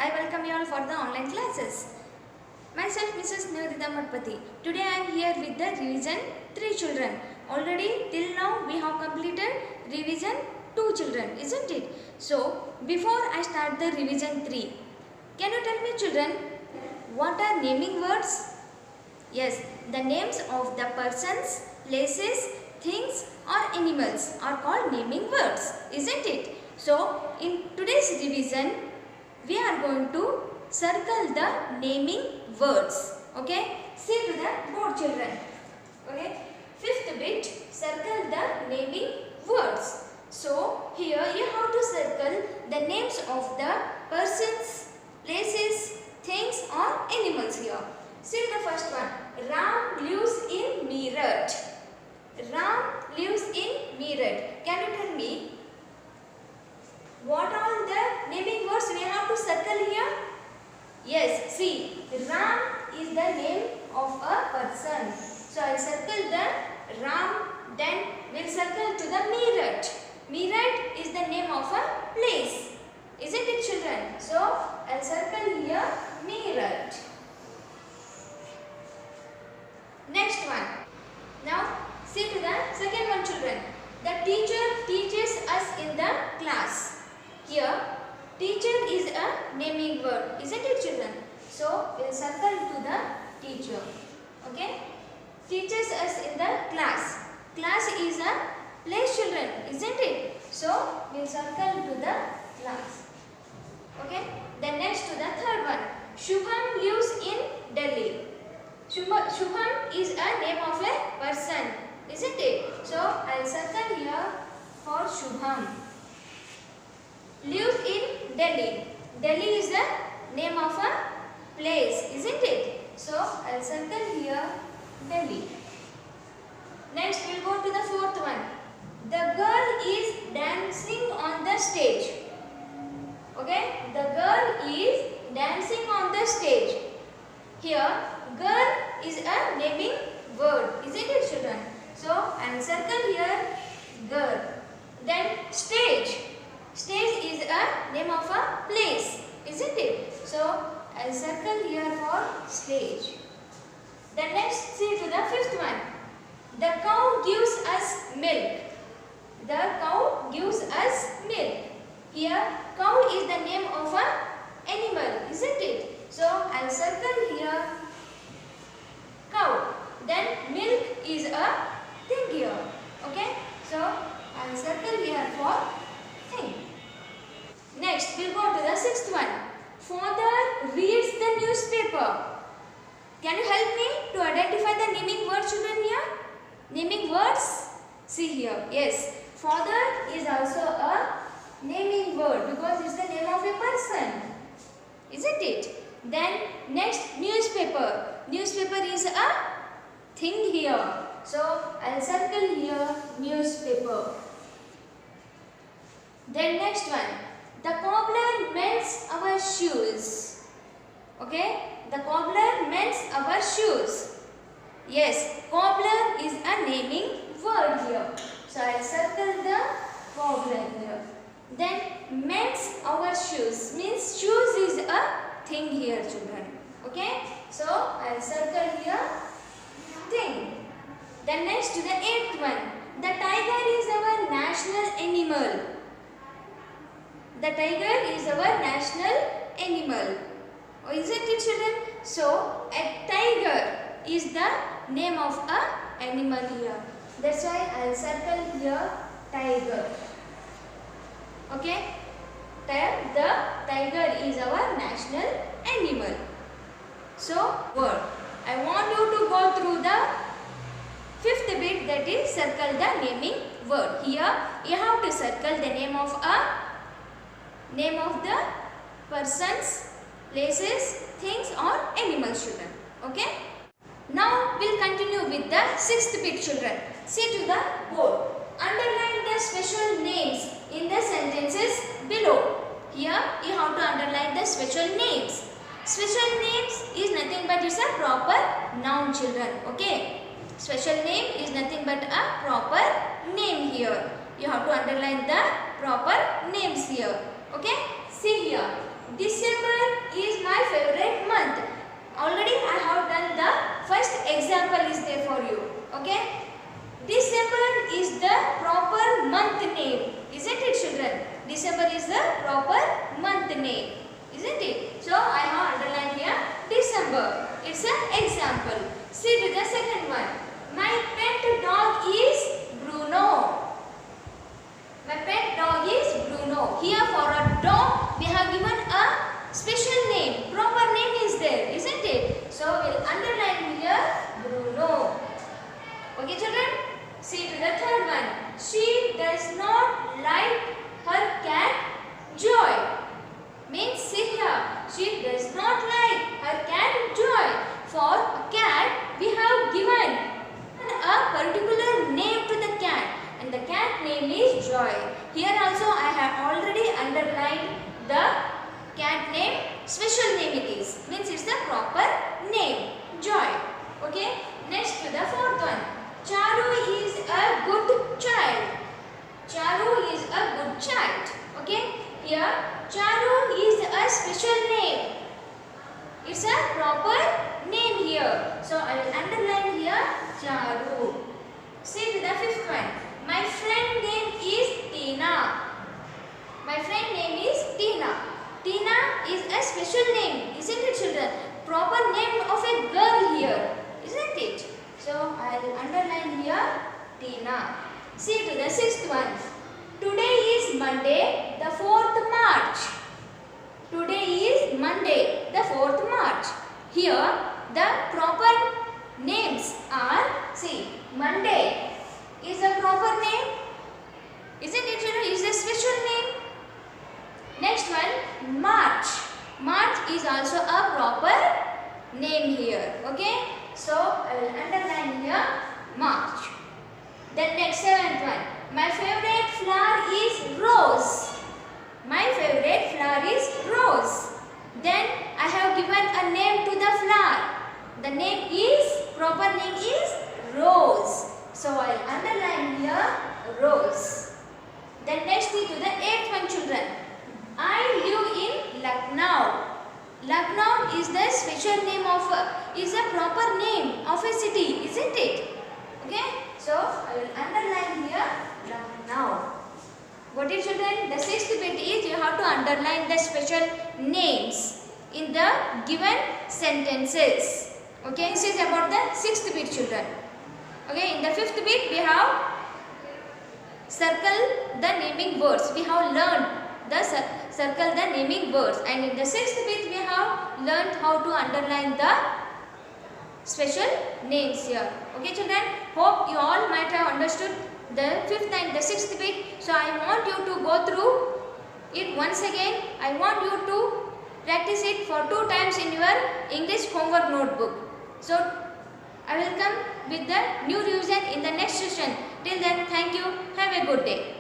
I welcome you all for the online classes. Myself Mrs. Nivedita Matpati. Today I am here with the revision 3 children. Already till now we have completed revision 2 children, isn't it? So before I start the revision 3, can you tell me children, what are naming words? Yes, the names of the persons, places, things or animals are called naming words, isn't it? So in today's revision, we are going to circle the naming words. Okay, see to the board children. Okay, fifth bit, circle the naming words. So here you have to circle the names of the persons, places, things or animals here. See the first one. Ram lives in Meerut. Ram lives in Meerut. Can you tell me what are the naming words we have to circle here? Yes, see, Ram is the name of a person. So I will circle the Ram, then we will circle to the Meerut. Meerut is the name of a place. Isn't it children? So I will circle here Meerut. Next one. Now see to the second one children. The teacher teaches us in the class. Here teacher is a naming word, isn't it children? So we will circle to the teacher. Okay. Teaches us in the class. Class is a place children, isn't it? So we will circle to the class. Okay. Then next to the third one. Shubham lives in Delhi. Shubham is a name of a person, isn't it? So I will circle here for Shubham. Lives in Delhi. Delhi is the name of a place, isn't it? So I will circle here Delhi. Next we will go to the fourth one. The girl is dancing on the stage. Okay, the girl is dancing on the stage. Here girl is a naming word, isn't it children? So I will circle here girl. Then stage. Stage is a name of a place, isn't it? So I will circle here for stage. Then next see to the fifth one. The cow gives us milk. The cow gives us milk. Here cow is the name of a animal, isn't it? So I will circle here cow. Then milk is a thing here. Okay. So I will circle here for thing. Next, we'll go to the sixth one. Father reads the newspaper. Can you help me to identify the naming words children here? Naming words? See here. Yes. Father is also a naming word because it's the name of a person. Isn't it? Then next, newspaper. Newspaper is a thing here. So I'll circle here newspaper. Then next one. The cobbler mends our shoes. Okay? The cobbler mends our shoes. Yes, cobbler is a naming word here. So I'll circle the cobbler here. Then mends our shoes means shoes is a thing here children. Okay? So I'll circle here thing. Then next to the eighth one. The tiger is our national animal. The tiger is our national animal. Oh, isn't it children? So a tiger is the name of a animal here. That's why I will circle here tiger. Okay. The tiger is our national animal. So word. I want you to go through the fifth bit, that is circle the naming word. Here you have to circle the name of the persons, places, things or animals children. Okay. Now we'll continue with the sixth bit children. See to the board. Underline the special names in the sentences below. Here you have to underline the special names. Special names is nothing but it's a proper noun children. Okay. Special name is nothing but a proper name here. You have to underline the proper names here. Okay. See here, December is my favorite month. Already I have done the first example is there for you. Okay, December is the proper month name, isn't it children? December is the proper month name, isn't it? So I have underlined here December. It's an example. See to the second one. My pet dog is Bruno. My pet dog is Bruno. Here for a dog we have given a special name. Proper name is there, isn't it? So we'll underline here Bruno. Okay children? See to the third one. She does not like her cat Joy. Means see here. She does not like her cat Joy. For a cat we have given a particular name to the cat. And the cat name is Joy. Here also I have already underlined the cat name. Special name it is. Means it's the proper name. Joy. Okay. Next to the fourth one. Charu is a good child. Charu is a good child. Okay. Here Charu is a special name. It's a proper name here. So I will underline here Charu. See to the fifth one. My friend name is Tina. My friend name is Tina. Tina is a special name, isn't it children? Proper name of a girl here, isn't it? So I will underline here Tina. See to the sixth one. Today is Monday, the 4th March. Today is Monday, the 4th March. Here the proper names are, see, Monday is a proper name, isn't it children? Is a special name. Next one, March. March is also a proper name here. Okay, so I will underline here March. Then next seventh one. My favorite flower is rose. My favorite flower is rose. Then I have given a name to the flower. The name is, proper name is rose. So I will underline here rose. Then next to the eighth one children. I live in Lucknow. Lucknow is the special name of is a proper name of a city, isn't it? Okay. So I will underline here Lucknow. What is children? The sixth bit is you have to underline the special names in the given sentences. Okay. This is about the sixth bit children. Okay. In the fifth bit we have circle the naming words. We have learned the circle the naming words, and in the sixth bit we have learned how to underline the special names here. Okay children, hope you all might have understood the fifth and the sixth bit. So I want you to go through it once again. I want you to practice it for 2 times in your English homework notebook. So I will come with the new revision in the next session. Till then, thank you. Have a good day.